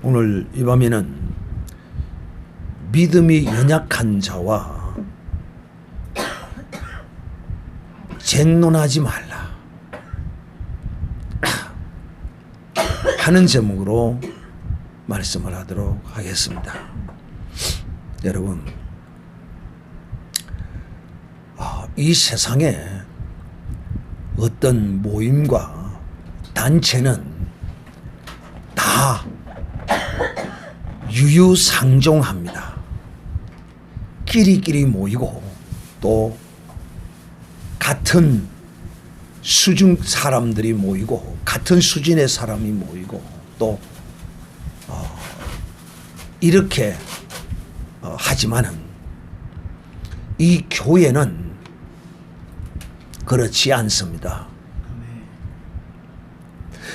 오늘 이 밤에는 믿음이 연약한 자와 쟁론하지 말라 하는 제목으로 말씀을 하도록 하겠습니다. 여러분, 이 세상에 어떤 모임과 단체는 다 유유상종합니다. 끼리끼리 모이고 또 같은 수준 사람들이 모이고 같은 수준의 사람이 모이고 또 이렇게 하지만은 이 교회는 그렇지 않습니다.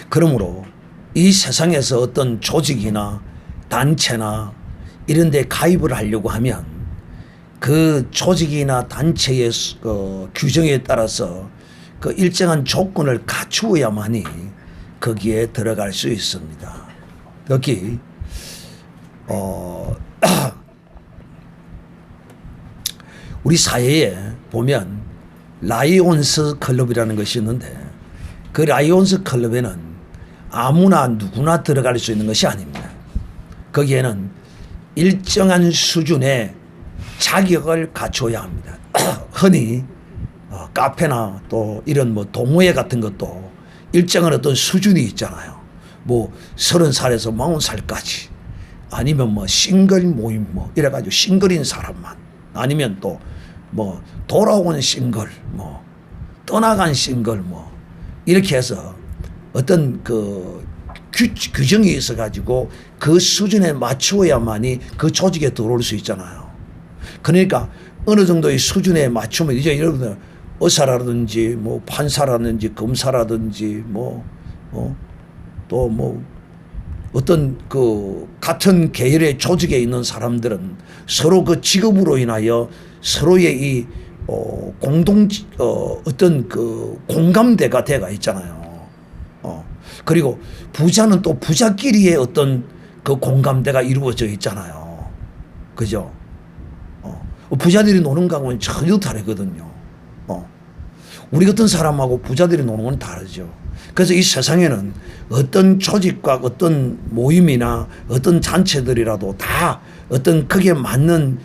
그러므로 이 세상에서 어떤 조직이나 단체나 이런 데 가입을 하려고 하면 그 조직이나 단체의 규정에 따라서 그 일정한 조건을 갖추어야만이 거기에 들어갈 수 있습니다. 여기 우리 사회에 보면 라이온스 클럽이라는 것이 있는데 그 라이온스 클럽에는 아무나 누구나 들어갈 수 있는 것이 아닙니다. 거기에는 일정한 수준의 자격을 갖춰야 합니다. 흔히 카페나 또 이런 뭐 동호회 같은 것도 일정한 어떤 수준이 있잖아요. 뭐 30살에서 40살까지 아니면 뭐 싱글 모임 뭐 이래가지고 싱글인 사람만 아니면 또 뭐 돌아온 싱글 뭐 떠나간 싱글 뭐 이렇게 해서 어떤 그 규정이 있어가지고 그 수준에 맞추어야만이 그 조직에 들어올 수 있잖아요. 그러니까 어느 정도의 수준에 맞추면 이제 여러분들 의사라든지 뭐 판사라든지 검사라든지 또 뭐 어떤 그 같은 계열의 조직에 있는 사람들은 서로 그 직업으로 인하여 서로의 이 어떤 그 공감대가 돼가 있잖아요. 그리고 부자는 또 부자끼리의 어떤 그 공감대가 이루어져 있잖아요. 그죠? 부자들이 노는 거하고는 전혀 다르거든요. 우리 같은 사람하고 부자들이 노는 건 다르죠. 그래서 이 세상에는 어떤 조직과 어떤 모임이나 어떤 단체들이라도 다 어떤 거기에 맞는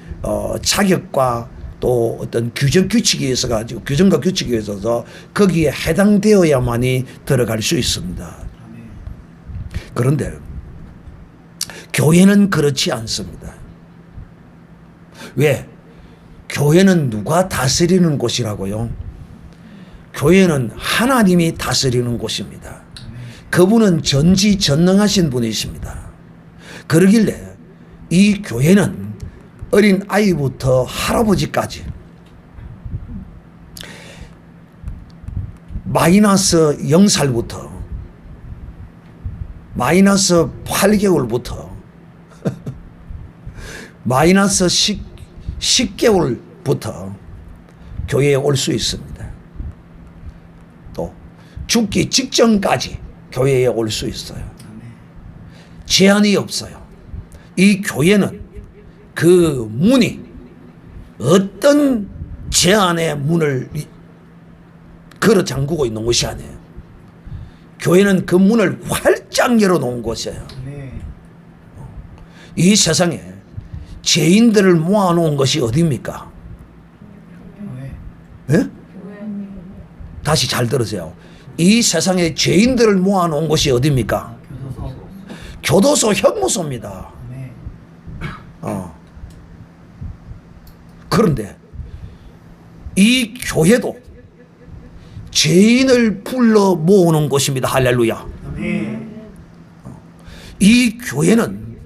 자격과 또 어떤 규정 규칙이 있어가지고 규정과 규칙이 있어서 거기에 해당되어야만이 들어갈 수 있습니다. 그런데 교회는 그렇지 않습니다. 왜? 교회는 누가 다스리는 곳이라고요? 교회는 하나님이 다스리는 곳입니다. 그분은 전지전능하신 분이십니다. 그러길래 이 교회는 어린 아이부터 할아버지까지 마이너스 0살부터 마이너스 8개월부터 마이너스 10개월부터 교회에 올 수 있습니다. 또 죽기 직전까지 교회에 올 수 있어요. 제한이 없어요. 이 교회는 그 문이 어떤 제한의 문을 걸어 잠그고 있는 곳이 아니에요. 교회는 그 문을 활짝 열어놓은 곳이에요. 이 세상에 죄인들을 모아놓은 것이 어디입니까? 예? 다시 잘 들으세요. 이 세상에 죄인들을 모아놓은 곳이 어디입니까? 교도소, 형무소입니다. 그런데 이 교회도 죄인을 불러 모으는 곳입니다. 할렐루야. 이 교회는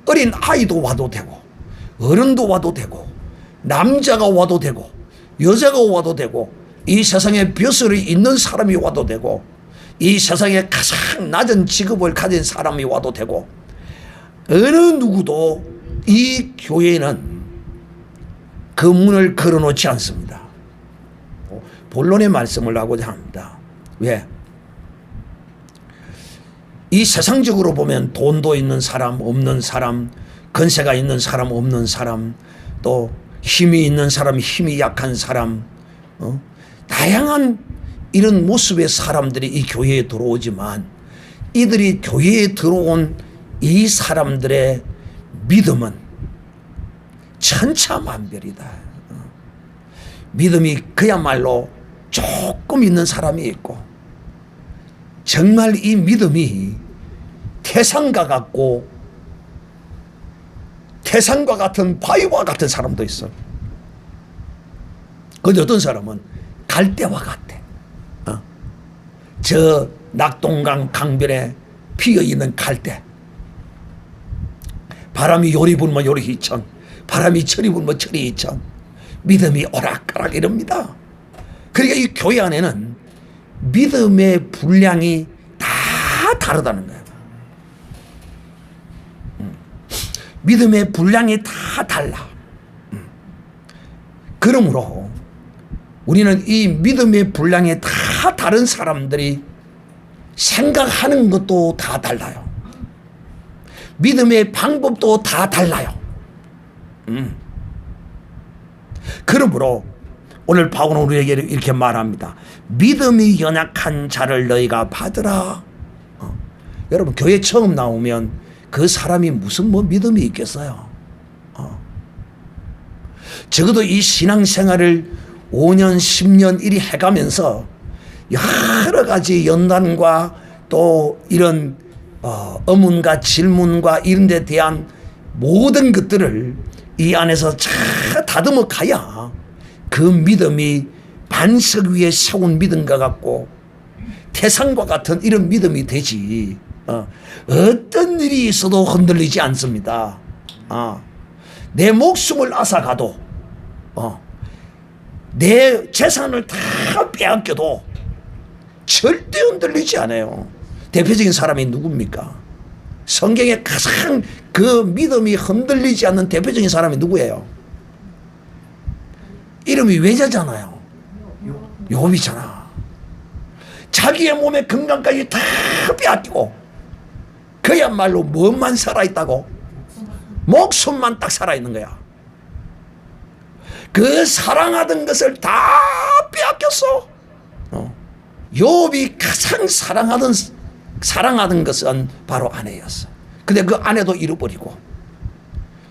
어린 아이도 와도 되고 어른도 와도 되고 남자가 와도 되고 여자가 와도 되고 이 세상에 벼슬이 있는 사람이 와도 되고 이 세상에 가장 낮은 직업을 가진 사람이 와도 되고 어느 누구도 이 교회는 그 문을 걸어놓지 않습니다. 본론의 말씀을 하고자 합니다. 왜? 이 세상적으로 보면 돈도 있는 사람, 없는 사람, 건세가 있는 사람, 없는 사람, 또 힘이 있는 사람, 힘이 약한 사람, 다양한 이런 모습의 사람들이 이 교회에 들어오지만 이들이 교회에 들어온 이 사람들의 믿음은 천차만별이다. 믿음이 그야말로 조금 있는 사람이 있고 정말 이 믿음이 태산과 같고 태산과 같은 바위와 같은 사람도 있어. 그런데 어떤 사람은 갈대와 같대. 저 낙동강 강변에 피어있는 갈대. 바람이 요리 불면 요리 희천, 바람이 저리 불면 저리 희천. 믿음이 오락가락 이럽니다. 그러니까 이 교회 안에는 믿음의 분량이 다 다르다는 거예요. 믿음의 분량이 다 달라. 그러므로 우리는 이 믿음의 분량이 다 다른 사람들이 생각하는 것도 다 달라요. 믿음의 방법도 다 달라요. 그러므로 오늘 바울은 우리에게 이렇게 말합니다. 믿음이 연약한 자를 너희가 받으라. 여러분 교회 처음 나오면 그 사람이 무슨 믿음이 있겠어요. 적어도 이 신앙생활을 5년 10년 이리 해가면서 여러 가지 연단과 또 이런 의문과 질문과 이런 데 대한 모든 것들을 이 안에서 잘 다듬어 가야 그 믿음이 반석 위에 세운 믿음과 같고 태산과 같은 이런 믿음이 되지. 어떤 일이 있어도 흔들리지 않습니다. 내 목숨을 앗아가도 내 재산을 다 빼앗겨도 절대 흔들리지 않아요. 대표적인 사람이 누굽니까? 성경에 가장 그 믿음이 흔들리지 않는 대표적인 사람이 누구예요? 이름이 외자잖아요. 욥이잖아. 자기의 몸의 건강까지 다 빼앗기고 그야말로 뭐만 살아있다고? 목숨만 딱 살아있는 거야. 그 사랑하던 것을 다 빼앗겼어. 욥이 가장 사랑하던 것은 바로 아내였어. 근데 그 아내도 잃어버리고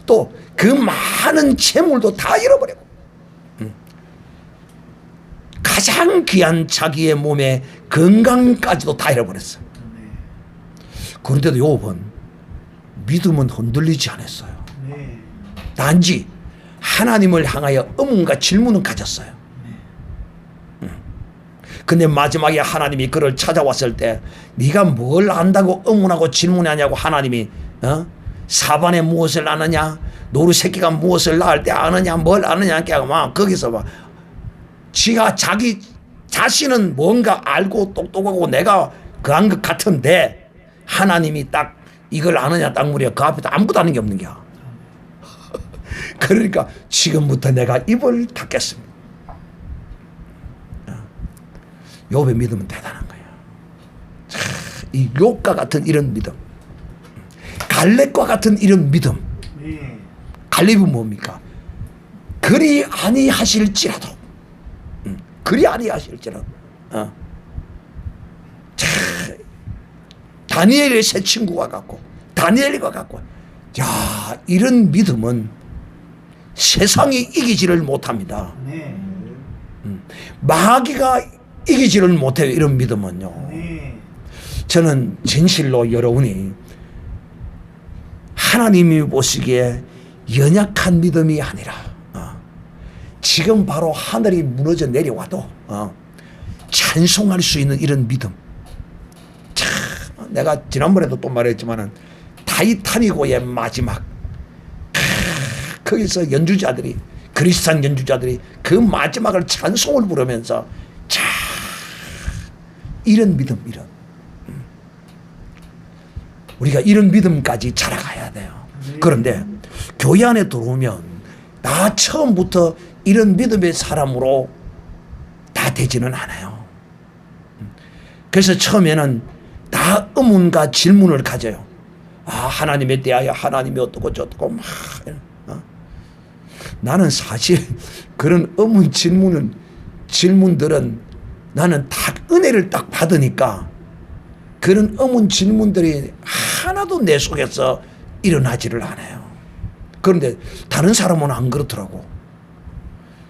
또 그 많은 재물도 다 잃어버리고 가장 귀한 자기의 몸의 건강까지도 다 잃어버렸어. 그런데도 욥은 믿음은 흔들리지 않았어요. 단지 하나님을 향하여 의문과 질문은 가졌어요. 근데 마지막에 하나님이 그를 찾아왔을 때 네가 뭘 안다고 의문하고 질문하냐고 하나님이 사반에 무엇을 아느냐, 노루 새끼가 무엇을 낳을 때 아느냐, 뭘 아느냐 막 거기서 막 지가 자기 자신은 뭔가 알고 똑똑하고 내가 그한 것 같은데 하나님이 딱 이걸 아느냐 딱 물어 그 앞에 아무것도 아는 게 없는 거야. 그러니까 지금부터 내가 입을 닫겠습니다. 욥의 믿음은 대단한 거예요. 이 욥과 같은 이런 믿음, 갈렙과 같은 이런 믿음. 갈렙은 뭡니까? 그리 아니하실지라도, 그리 아니하실지라도. 다니엘의 새 친구와 같고, 다니엘과 같고, 야, 이런 믿음은 세상이 이기지를 못합니다. 마귀가 이기지를 못해요. 이런 믿음은요. 저는 진실로 여러분이 하나님이 보시기에 연약한 믿음이 아니라 지금 바로 하늘이 무너져 내려와도 찬송할 수 있는 이런 믿음. 참, 내가 지난번에도 또 말했지만은 타이타닉호의 마지막 거기서 연주자들이 그리스도인 연주자들이 그 마지막을 찬송을 부르면서 자 이런 믿음 이런 우리가 이런 믿음까지 자라가야 돼요. 그런데 교회 안에 들어오면 나 처음부터 이런 믿음의 사람으로 다 되지는 않아요. 그래서 처음에는 다 다 의문과 질문을 가져요. 하나님에 대하여 하나님이 어떻고 저떻고 막. 나는 사실 그런 의문 질문들은 나는 다 은혜를 딱 받으니까 그런 의문 질문들이 하나도 내 속에서 일어나지를 않아요. 그런데 다른 사람은 안 그렇더라고.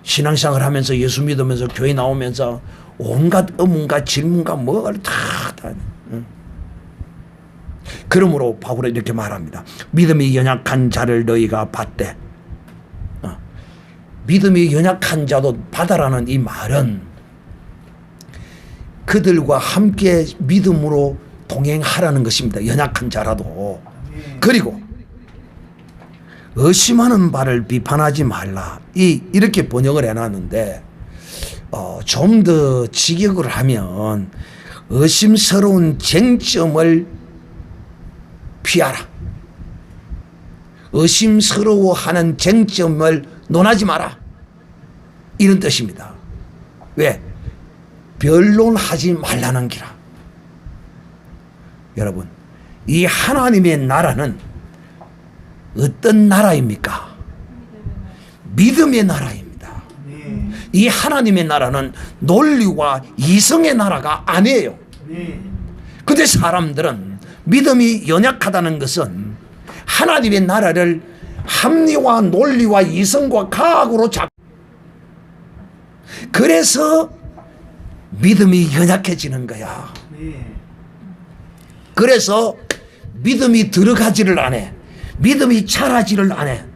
신앙생활 하면서 예수 믿으면서 교회 나오면서 온갖 의문과 질문과 뭐가 다. 그러므로 바울은 이렇게 말합니다. 믿음이 연약한 자를 너희가 받되. 믿음이 연약한 자도 받아라는 이 말은 그들과 함께 믿음으로 동행하라는 것입니다. 연약한 자라도. 그리고 의심하는 바를 비판하지 말라. 이렇게 번역을 해놨는데 좀 더 직역을 하면 의심스러운 쟁점을 피하라. 의심스러워하는 쟁점을 논하지 마라. 이런 뜻입니다. 왜? 변론하지 말라는 기라. 여러분, 이 하나님의 나라는 어떤 나라입니까? 믿음의 나라입니다. 이 하나님의 나라는 논리와 이성의 나라가 아니에요. 근데 사람들은 믿음이 연약하다는 것은 하나님의 나라를 합리와 논리와 이성과 과학으로 잡고, 그래서 믿음이 연약해지는 거야. 그래서 믿음이 들어가지를 않아. 믿음이 자라지를 않아.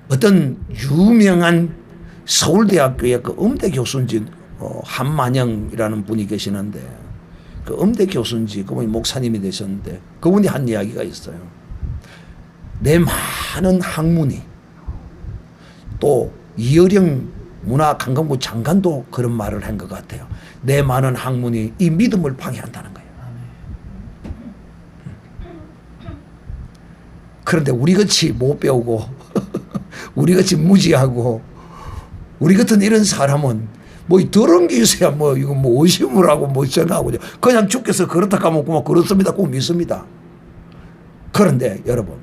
어떤 유명한 서울대학교의 그 음대 교수인지 한만영이라는 분이 계시는데, 그 음대 교수인지 그분이 목사님이 되셨는데 그분이 한 이야기가 있어요. 내 많은 학문이, 또 이어령 문화관광부 장관도 그런 말을 한 것 같아요. 내 많은 학문이 이 믿음을 방해한다는 거예요. 그런데 우리같이 못 배우고 우리같이 무지하고 우리 같은 이런 사람은 뭐 더러운 게 있어야 뭐 이거 뭐 의심을 하고 뭐 생각하고 그냥 주께서 그렇다 하면 그만 그렇습니다 꼭 믿습니다. 그런데 여러분,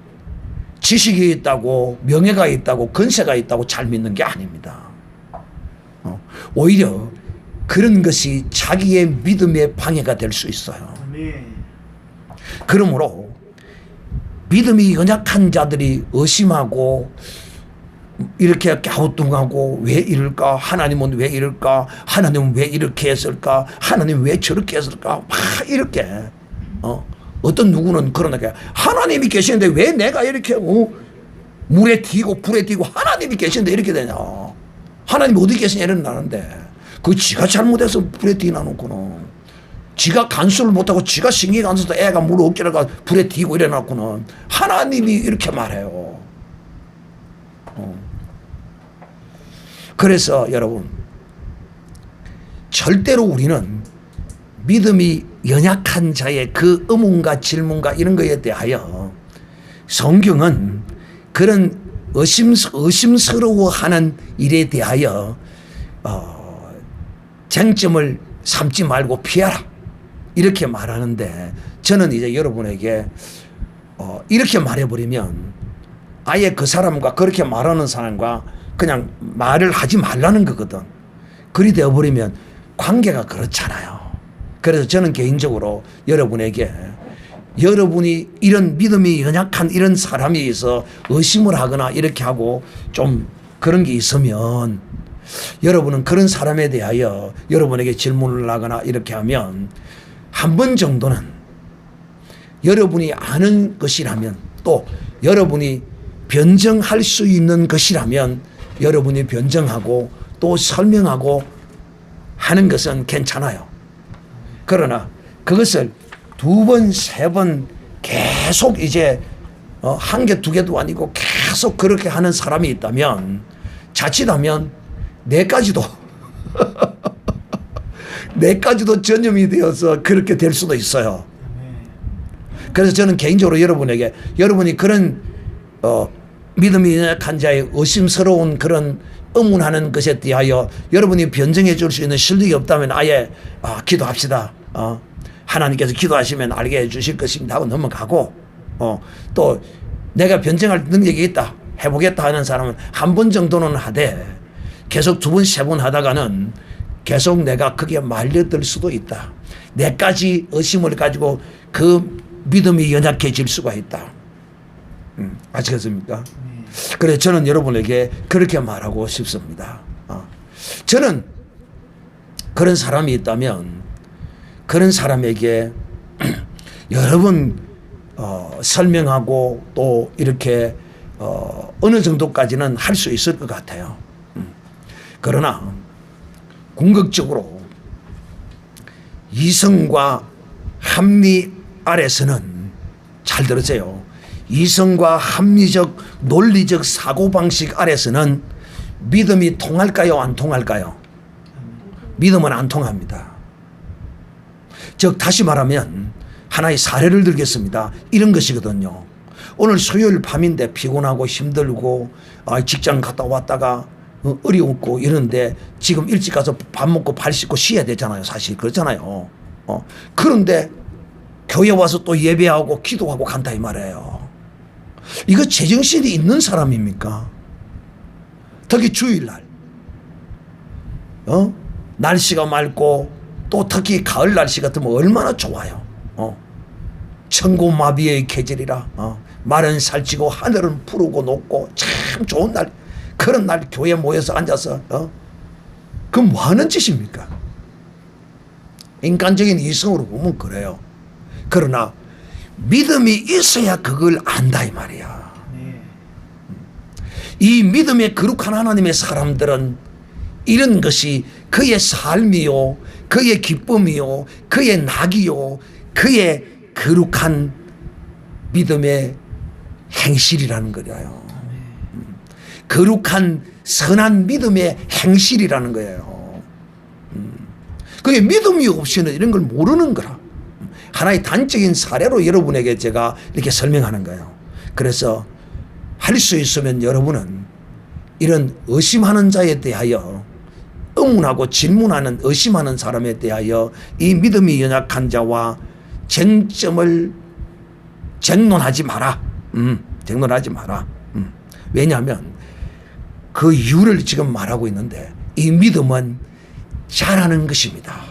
지식이 있다고 명예가 있다고 건세가 있다고 잘 믿는 게 아닙니다. 오히려 그런 것이 자기의 믿음의 방해가 될 수 있어요. 그러므로 믿음이 연약한 자들이 의심하고 이렇게 갸우뚱하고 왜 이럴까? 하나님은 왜 이럴까? 하나님은 왜 이렇게 했을까? 하나님은 왜 저렇게 했을까? 막 이렇게 어떤 누구는 그러는 거야. 하나님이 계시는데 왜 내가 이렇게 물에 튀고 불에 튀고 하나님이 계시는데 이렇게 되냐? 하나님이 어디 계시냐 이러는데 그 지가 잘못해서 불에 튀나 놓고는, 지가 간수를 못하고 지가 신경이 안 써서 애가 물 어깨를 불에 튀고 이래놓고는 하나님이 이렇게 말해요. 그래서 여러분, 절대로 우리는 믿음이 연약한 자의 그 의문과 질문과 이런 것에 대하여 성경은 그런 의심스러워하는 일에 대하여 쟁점을 삼지 말고 피하라 이렇게 말하는데, 저는 이제 여러분에게 이렇게 말해버리면 아예 그 사람과 그렇게 말하는 사람과 그냥 말을 하지 말라는 거거든. 그리 되어버리면 관계가 그렇잖아요. 그래서 저는 개인적으로 여러분에게, 여러분이 이런 믿음이 연약한 이런 사람에 의해서 의심을 하거나 이렇게 하고 좀 그런 게 있으면, 여러분은 그런 사람에 대하여 여러분에게 질문을 하거나 이렇게 하면 한 번 정도는 여러분이 아는 것이라면, 또 여러분이 변정할 수 있는 것이라면 여러분이 변정하고 또 설명하고 하는 것은 괜찮아요. 그러나 그것을 두 번, 세 번 계속 이제 한 개, 두 개도 아니고 계속 그렇게 하는 사람이 있다면 자칫하면 내까지도 내까지도 전염이 되어서 그렇게 될 수도 있어요. 그래서 저는 개인적으로 여러분에게, 여러분이 그런 믿음이 연약한 자의 의심스러운 그런 의문하는 것에 대하여 여러분이 변정해 줄 수 있는 실력이 없다면 아예 기도합시다. 하나님께서 기도하시면 알게 해주실 것입니다 하고 넘어가고, 또 내가 변증할 능력이 있다, 해보겠다 하는 사람은 한 번 정도는 하되 계속 두 번, 세 번 하다가는 계속 내가 거기에 말려들 수도 있다. 내까지 의심을 가지고 그 믿음이 연약해질 수가 있다. 아시겠습니까? 그래서 저는 여러분에게 그렇게 말하고 싶습니다. 저는 그런 사람이 있다면 그런 사람에게 여러 번 설명하고 또 이렇게 어느 정도까지는 할 수 있을 것 같아요. 그러나 궁극적으로 이성과 합리 아래서는, 잘 들으세요, 이성과 합리적 논리적 사고방식 아래서는 믿음이 통할까요, 안 통할까요? 믿음은 안 통합니다. 즉 다시 말하면 하나의 사례를 들겠습니다. 이런 것이거든요. 오늘 수요일 밤인데 피곤하고 힘들고 직장 갔다 왔다가 어려웠고 이런데 지금 일찍 가서 밥 먹고 발 씻고 쉬어야 되잖아요. 사실 그렇잖아요. 그런데 교회 와서 또 예배하고 기도하고 간다 이 말이에요. 이거 제정신이 있는 사람입니까? 특히 주일날 날씨가 맑고 또 특히 가을 날씨 같으면 얼마나 좋아요. 천고마비의 계절이라 마른 살찌고 하늘은 푸르고 높고 참 좋은 날, 그런 날 교회에 모여서 앉아서 그럼 뭐 하는 짓입니까? 인간적인 이성으로 보면 그래요. 그러나 믿음이 있어야 그걸 안다 이 말이야. 이 믿음의 거룩한 하나님의 사람들은 이런 것이 그의 삶이요, 그의 기쁨이요, 그의 낙이요, 그의 거룩한 믿음의 행실이라는 거예요. 거룩한 선한 믿음의 행실이라는 거예요. 그게 믿음이 없이는 이런 걸 모르는 거라. 하나의 단적인 사례로 여러분에게 제가 이렇게 설명하는 거예요. 그래서 할 수 있으면 여러분은 이런 의심하는 자에 대하여, 의문하고 질문하는 의심하는 사람에 대하여 이 믿음이 연약한 자와 쟁론하지 마라. 쟁론하지 마라. 왜냐하면 그 이유를 지금 말하고 있는데, 이 믿음은 잘하는 것입니다.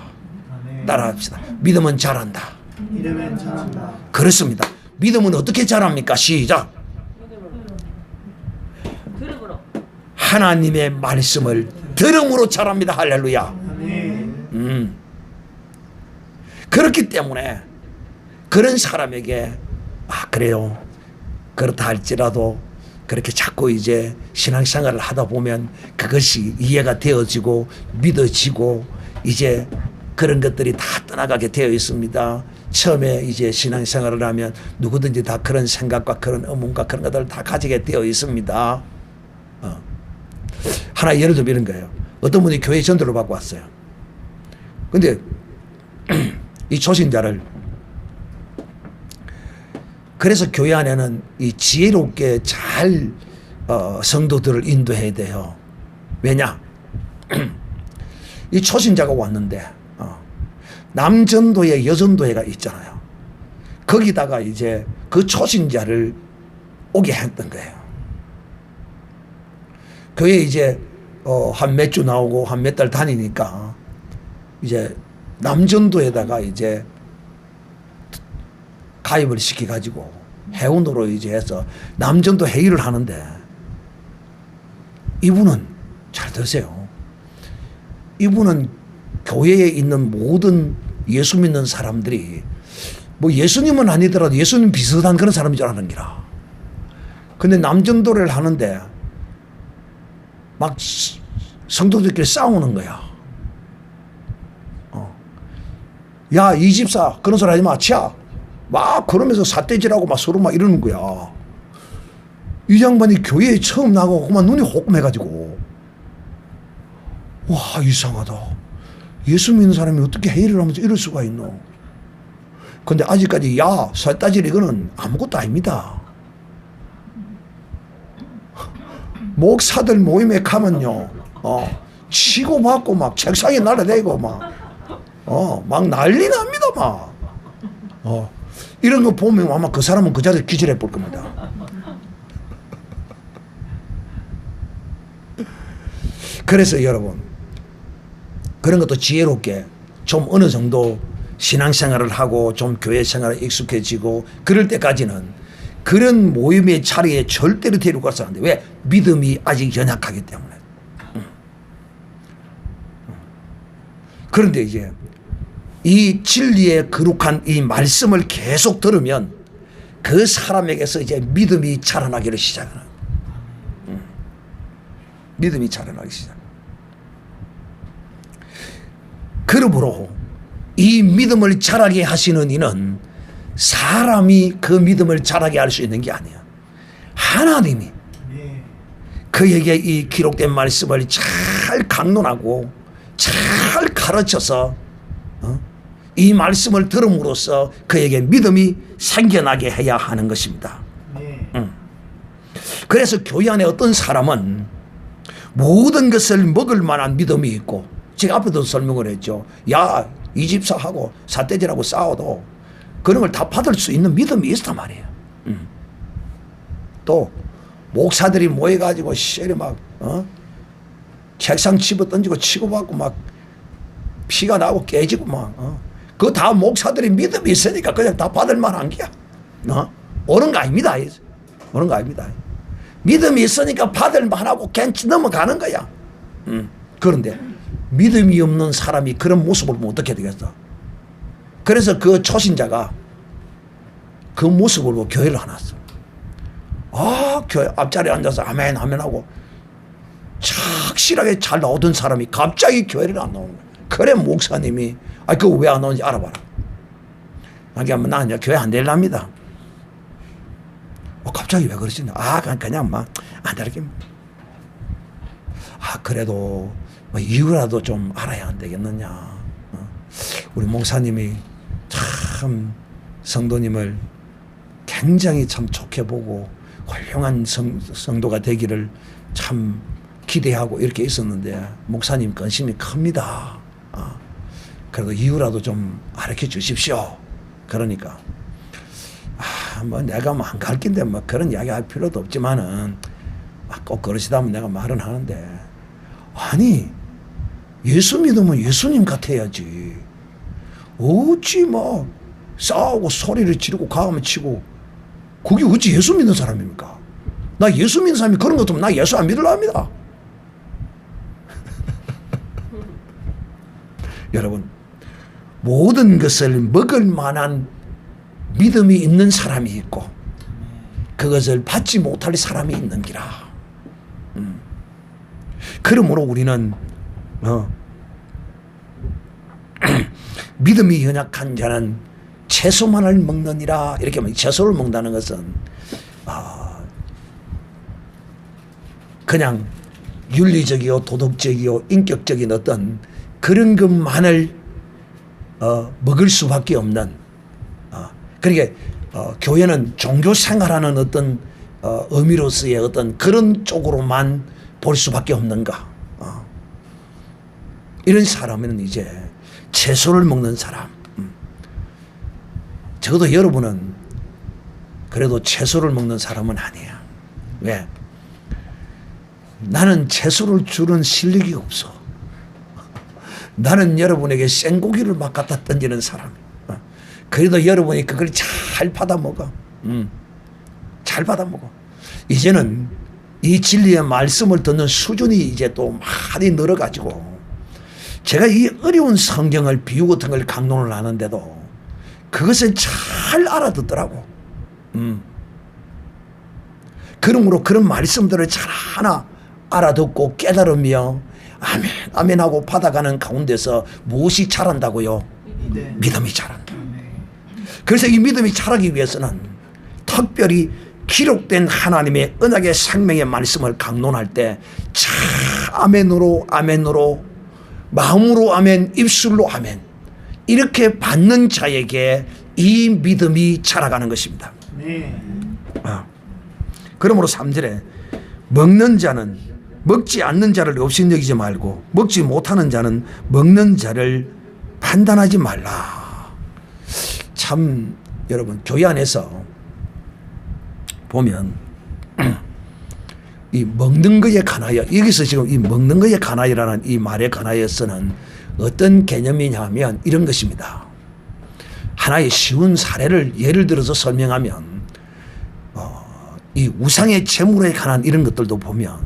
따라합시다. 믿음은 잘한다. 믿음은 잘한다. 그렇습니다. 믿음은 어떻게 잘합니까? 시작. 들음으로. 하나님의 말씀을 들음으로 잘합니다. 할렐루야. 아멘. 그렇기 때문에 그런 사람에게 그래요, 그렇다 할지라도 그렇게 자꾸 이제 신앙생활을 하다 보면 그것이 이해가 되어지고 믿어지고 이제 그런 것들이 다 떠나가게 되어 있습니다. 처음에 이제 신앙생활을 하면 누구든지 다 그런 생각과 그런 의문과 그런 것들을 다 가지게 되어 있습니다. 하나 예를 들면 이런 거예요. 어떤 분이 교회 전도를 받고 왔어요. 근데 이 초신자를, 그래서 교회 안에는 이 지혜롭게 잘 성도들을 인도해야 돼요. 왜냐? 이 초신자가 왔는데 남전도회, 여전도회가 있잖아요. 거기다가 이제 그 초신자를 오게 했던 거예요. 교회 이제 한 몇 주 나오고 한 몇 달 다니니까 이제 남전도에다가 이제 가입을 시켜가지고 회원으로 이제 해서 남전도 회의를 하는데, 이분은 잘 들으세요. 이분은 교회에 있는 모든 예수 믿는 사람들이 뭐 예수님은 아니더라도 예수님 비슷한 그런 사람인 줄 아는 기라. 근데 남전도를 하는데 막 성도들끼리 싸우는 거야. 야, 이 집사 그런 소리 하지 마, 치아. 막 그러면서 삿대질하고 막 서로 막 이러는 거야. 이 양반이 교회에 처음 나가고 그만 눈이 호금해가지고, 와, 이상하다. 예수 믿는 사람이 어떻게 회의를 하면서 이럴 수가 있노? 근데 아직까지 야, 삿대질 이거는 아무것도 아닙니다. 목사들 모임에 가면요, 치고 받고 막 책상에 날아다니고 막 난리 납니다, 막. 이런 거 보면 아마 그 사람은 그 자리에 기절해 볼 겁니다. 그래서 여러분, 그런 것도 지혜롭게 좀 어느 정도 신앙생활을 하고 좀 교회 생활에 익숙해지고 그럴 때까지는 그런 모임의 자리에 절대로 데리고 가서 안 돼. 왜? 믿음이 아직 연약하기 때문에. 그런데 이제 이 진리의 거룩한 이 말씀을 계속 들으면 그 사람에게서 이제 믿음이 자라나기를 시작하는. 믿음이 자라나기 시작. 그러므로 이 믿음을 자라게 하시는 이는 사람이 그 믿음을 자라게 할 수 있는 게 아니야. 하나님이 네. 그에게 이 기록된 말씀을 잘 강론하고 잘 가르쳐서 이 말씀을 들음으로써 그에게 믿음이 생겨나게 해야 하는 것입니다. 네. 그래서 교회 안에 어떤 사람은 모든 것을 먹을 만한 믿음이 있고, 제가 앞에도 설명을 했죠. 야, 이 집사하고 사태질하고 싸워도 그런 걸 다 받을 수 있는 믿음이 있단 말이에요. 또 목사들이 모여가지고 시리 막 책상 집어 던지고 치고받고 막 피가 나고 깨지고 막 그거 다 목사들이 믿음이 있으니까 그냥 다 받을 만한 게야. 옳은 거 아닙니다. 옳은 거 아닙니다. 믿음이 있으니까 받을 만하고 괜히 넘어가는 거야. 그런데 믿음이 없는 사람이 그런 모습을 보면 어떻게 되겠어? 그래서 그 초신자가 그 모습을 보고 교회를 안 왔어. 교회 앞자리에 앉아서 아멘 아멘 하고 착실하게 잘 나오던 사람이 갑자기 교회를 안 나오는 거야. 그래 목사님이 그거 왜 안 나오는지 알아봐라. 나 이제 교회 안 될랍니다. 갑자기 왜 그러지? 그냥 막 안 되겠네. 그래도 뭐 이유라도 좀 알아야 안 되겠느냐. 우리 목사님이 참 성도님을 굉장히 참 좋게 보고 훌륭한 성도가 되기를 참 기대하고 이렇게 있었는데 목사님 관심이 큽니다. 그래도 이유라도 좀 가르쳐 주십시오. 그러니까 뭐 내가 뭐 안 가르친데 뭐 그런 이야기 할 필요도 없지만은 꼭 그러시다면 내가 말은 하는데, 아니 예수 믿으면 예수님 같아야지. 어찌 뭐 싸우고 소리를 지르고 가면 치고 그게 어찌 예수 믿는 사람입니까? 나 예수 믿는 사람이 그런 것 같으면 나 예수 안 믿으려 합니다. 여러분, 모든 것을 먹을 만한 믿음이 있는 사람이 있고 그것을 받지 못할 사람이 있는기라. 그러므로 우리는 믿음이 연약한 자는 채소만을 먹느니라. 이렇게 하면 채소를 먹는다는 것은 그냥 윤리적이요 도덕적이요 인격적인 어떤 그런 것만을 먹을 수밖에 없는, 그러니까 교회는 종교 생활하는 어떤 의미로서의 어떤 그런 쪽으로만 볼 수밖에 없는가. 이런 사람은 이제 채소를 먹는 사람. 적어도 여러분은 그래도 채소를 먹는 사람은 아니야. 왜? 나는 채소를 주는 실력이 없어. 나는 여러분에게 생고기를 막 갖다 던지는 사람. 그래도 여러분이 그걸 잘 받아먹어. 잘 받아먹어. 이제는 이 진리의 말씀을 듣는 수준이 이제 또 많이 늘어가지고 제가 이 어려운 성경을 비유 같은 걸 강론을 하는데도 그것을 잘 알아듣더라고. 그러므로 그런 말씀들을 잘 하나 알아듣고 깨달으며 아멘 아멘 하고 받아가는 가운데서 무엇이 자란다고요? 네. 믿음이 자란다. 그래서 이 믿음이 자라기 위해서는 특별히 기록된 하나님의 언약의 생명의 말씀을 강론할 때 아멘으로 아멘으로 마음으로 아멘 입술로 아멘 이렇게 받는 자에게 이 믿음이 자라가는 것입니다. 네. 그러므로 3절에 먹는 자는 먹지 않는 자를 업신여기지 말고 먹지 못하는 자는 먹는 자를 판단하지 말라. 자, 참 여러분 교회 안에서 보면 이 먹는 것에 관하여 여기서 지금 이 먹는 것에 관하여라는 이 말에 관하여서는 어떤 개념이냐면 이런 것입니다. 하나의 쉬운 사례를 예를 들어서 설명하면 이 우상의 제물에 관한 이런 것들도 보면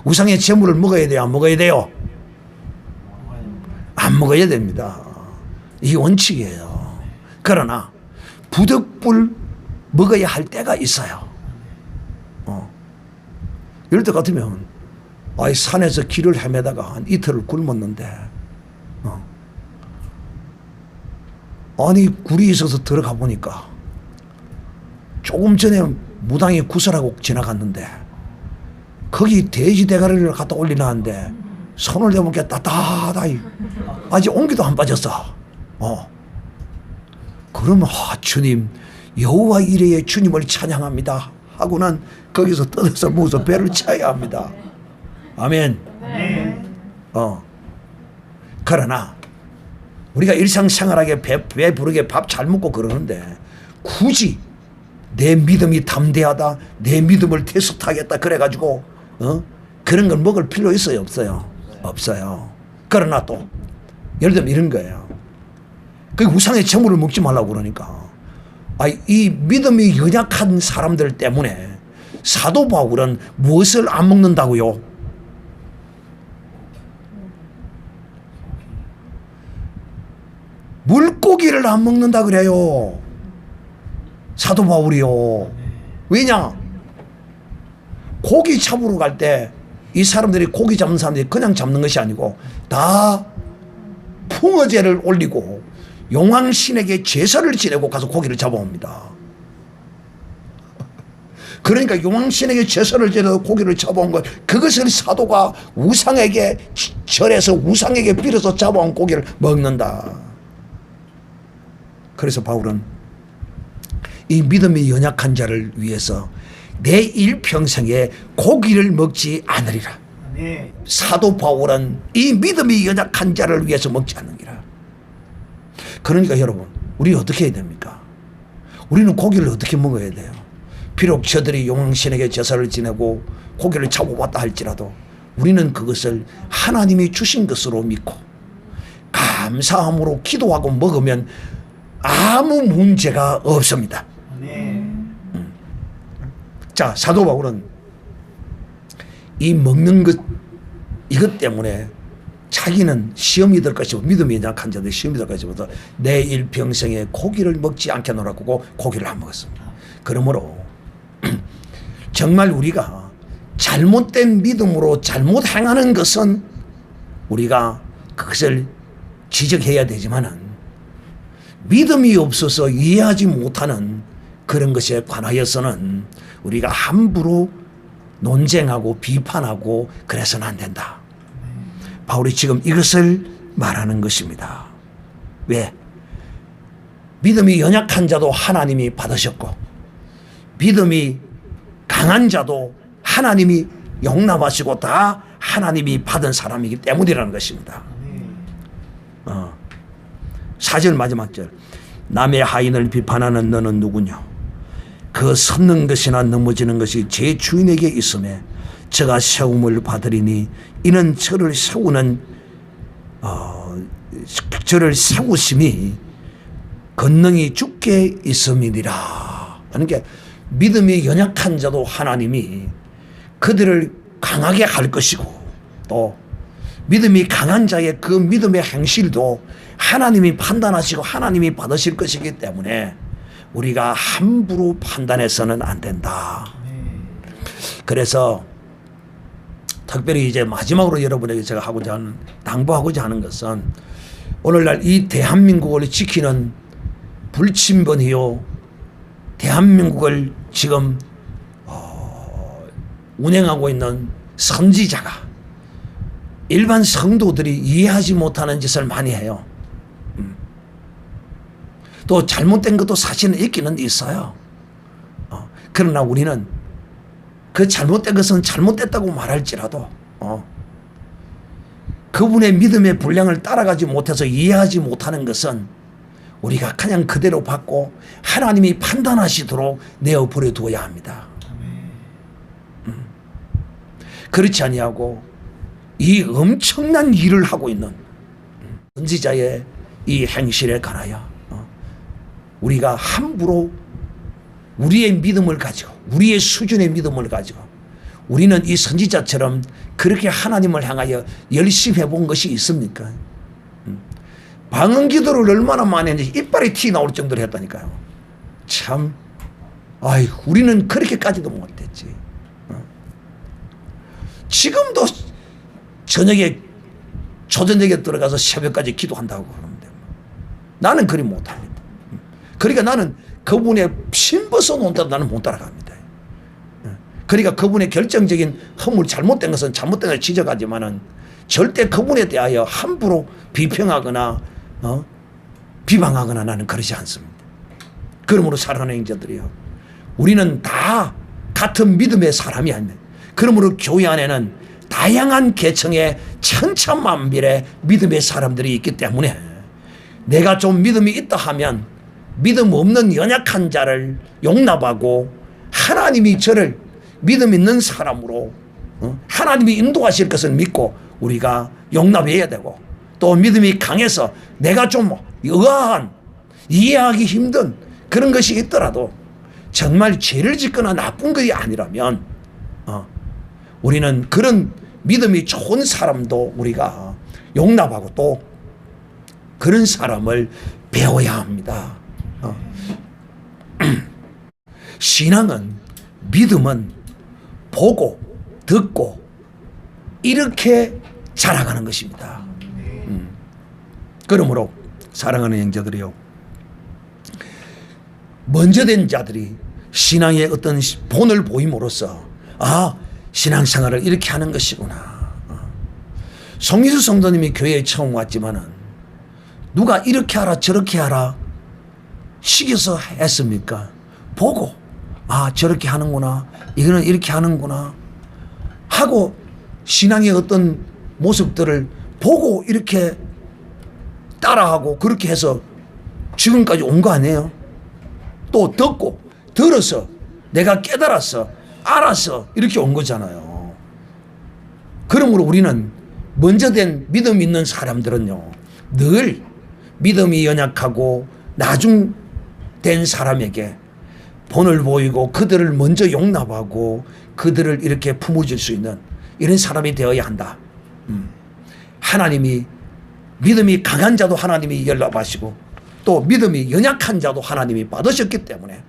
우상의 제물을 먹어야 돼요? 안 먹어야 돼요? 안 먹어야 됩니다. 이게 원칙이에요. 그러나 부득불 먹어야 할 때가 있어요. 이럴 때 같으면 산에서 길을 헤매다가 한 이틀을 굶었는데 아니 굴이 있어서 들어가 보니까 조금 전에 무당이 구슬하고 지나갔는데 거기 돼지 대가리를 갖다 올리나는데 손을 대보니까 따뜻하다. 아직 온기도 안 빠졌어. 그러면 주님 여호와 이레의 주님을 찬양합니다 하고는 거기서 떠나서 무서 배를 차야 합니다. 아멘. 그러나 우리가 일상생활하게 배 부르게 밥 잘 먹고 그러는데 굳이 내 믿음이 담대하다, 내 믿음을 테스트하겠다 그래가지고 그런 걸 먹을 필요 있어요? 없어요? 없어요. 그러나 또 예를 들면 이런 거예요. 그 우상의 제물을 먹지 말라고 그러니까 이 믿음이 연약한 사람들 때문에 사도 바울은 무엇을 안 먹는다고요? 물고기를 안 먹는다 그래요. 사도 바울이요. 왜냐? 고기 잡으러 갈 때 이 사람들이 고기 잡는 사람들이 그냥 잡는 것이 아니고 다 풍어제를 올리고 용왕신에게 제사를 지내고 가서 고기를 잡아옵니다. 그러니까 용왕신에게 제사를 지내서 고기를 잡아온 것, 그것을 사도가 우상에게 절해서 우상에게 빌어서 잡아온 고기를 먹는다. 그래서 바울은 이 믿음이 연약한 자를 위해서 내 일평생에 고기를 먹지 않으리라. 사도 바울은 이 믿음이 연약한 자를 위해서 먹지 않느니라. 그러니까 여러분 우리 어떻게 해야 됩니까? 우리는 고기를 어떻게 먹어야 돼요? 비록 저들이 용왕신에게 제사를 지내고 고기를 잡아왔다 할지라도 우리는 그것을 하나님이 주신 것으로 믿고 감사함으로 기도하고 먹으면 아무 문제가 없습니다. 자, 사도 바울은 이 먹는 것 이것 때문에 자기는 시험이 될 것이고 믿음이 연약한 자들 시험이 될 것이고서 내 일평생에 고기를 먹지 않겠노라고 고기를 안 먹었습니다. 그러므로 정말 우리가 잘못된 믿음으로 잘못 행하는 것은 우리가 그것을 지적해야 되지만은 믿음이 없어서 이해하지 못하는 그런 것에 관하여서는 우리가 함부로 논쟁하고 비판하고 그래서는 안 된다. 바울이 지금 이것을 말하는 것입니다. 왜? 믿음이 연약한 자도 하나님이 받으셨고 믿음이 강한 자도 하나님이 용납하시고 다 하나님이 받은 사람이기 때문이라는 것입니다. 4절 마지막 절. 남의 하인을 비판하는 너는 누구냐? 그 섰는 것이나 넘어지는 것이 제 주인에게 있음에 저가 세움을 받으리니 이는 저를 세우심이 권능이 주께 있음이니라. 그러니까 믿음이 연약한 자도 하나님이 그들을 강하게 할 것이고 또 믿음이 강한 자의 그 믿음의 행실도 하나님이 판단하시고 하나님이 받으실 것이기 때문에 우리가 함부로 판단해서는 안 된다. 그래서 특별히 이제 마지막으로 여러분에게 제가 하고자 하는 당부하고자 하는 것은 오늘날 이 대한민국을 지키는 불침번이요 대한민국을 지금 운행하고 있는 선지자가 일반 성도들이 이해하지 못하는 짓을 많이 해요. 또 잘못된 것도 사실은 있기는 있어요. 그러나 우리는 그 잘못된 것은 잘못됐다고 말할지라도 그분의 믿음의 분량을 따라가지 못해서 이해하지 못하는 것은 우리가 그냥 그대로 받고 하나님이 판단하시도록 내어버려 두어야 합니다. 그렇지 아니하고 이 엄청난 일을 하고 있는 선지자의 이 행실에 관하여 우리가 함부로 우리의 믿음을 가지고 우리의 수준의 믿음을 가지고 우리는 이 선지자처럼 그렇게 하나님을 향하여 열심히 해본 것이 있습니까? 방언 기도를 얼마나 많이 했는지 이빨이 티 나올 정도로 했다니까요. 참, 아이고, 우리는 그렇게까지도 못했지. 지금도 저녁에, 초저녁에 들어가서 새벽까지 기도한다고 그러는데 나는 그리 못합니다. 그러니까 나는 그분의 신 벗어 놓는다도 나는 못 따라갑니다. 그러니까 그분의 결정적인 허물 잘못된 것은 잘못된 걸 지적하지만은 절대 그분에 대하여 함부로 비평하거나 비방하거나 나는 그러지 않습니다. 그러므로 사랑하는 형제들이요, 우리는 다 같은 믿음의 사람이 아닙니다. 그러므로 교회 안에는 다양한 계층의 천차만별의 믿음의 사람들이 있기 때문에 내가 좀 믿음이 있다 하면 믿음 없는 연약한 자를 용납하고 하나님이 저를 믿음 있는 사람으로 하나님이 인도하실 것을 믿고 우리가 용납해야 되고, 또 믿음이 강해서 내가 좀 의아한, 이해하기 힘든 그런 것이 있더라도 정말 죄를 짓거나 나쁜 것이 아니라면 우리는 그런 믿음이 좋은 사람도 우리가 용납하고 또 그런 사람을 배워야 합니다. 신앙은, 믿음은 보고 듣고 이렇게 자라가는 것입니다. 그러므로 사랑하는 형제들이요, 먼저 된 자들이 신앙의 어떤 본을 보임으로써 신앙생활을 이렇게 하는 것이구나. 송희수 성도님이 교회에 처음 왔지만은 누가 이렇게 하라 저렇게 하라 시켜서 했습니까? 보고 저렇게 하는구나, 이거는 이렇게 하는구나 하고 신앙의 어떤 모습들을 보고 이렇게 따라하고 그렇게 해서 지금까지 온 거 아니에요? 또 듣고 들어서 내가 깨달아서 알아서 이렇게 온 거잖아요. 그러므로 우리는 먼저 된 믿음 있는 사람들은요, 늘 믿음이 연약하고 나중된 사람에게 본을 보이고 그들을 먼저 용납하고 그들을 이렇게 품어줄 수 있는 이런 사람이 되어야 한다. 하나님이 믿음이 강한 자도 하나님이 연락하시고 또 믿음이 연약한 자도 하나님이 받으셨기 때문에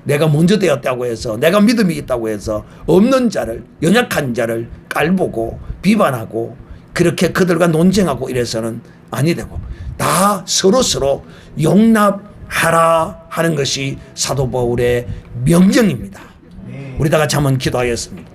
내가 먼저 되었다고 해서, 내가 믿음이 있다고 해서 없는 자를, 연약한 자를 깔보고 비판하고 그렇게 그들과 논쟁하고 이래서는 아니 되고 다 서로 용납하라 하는 것이 사도 바울의 명령입니다. 우리 다 같이 한번 기도하겠습니다.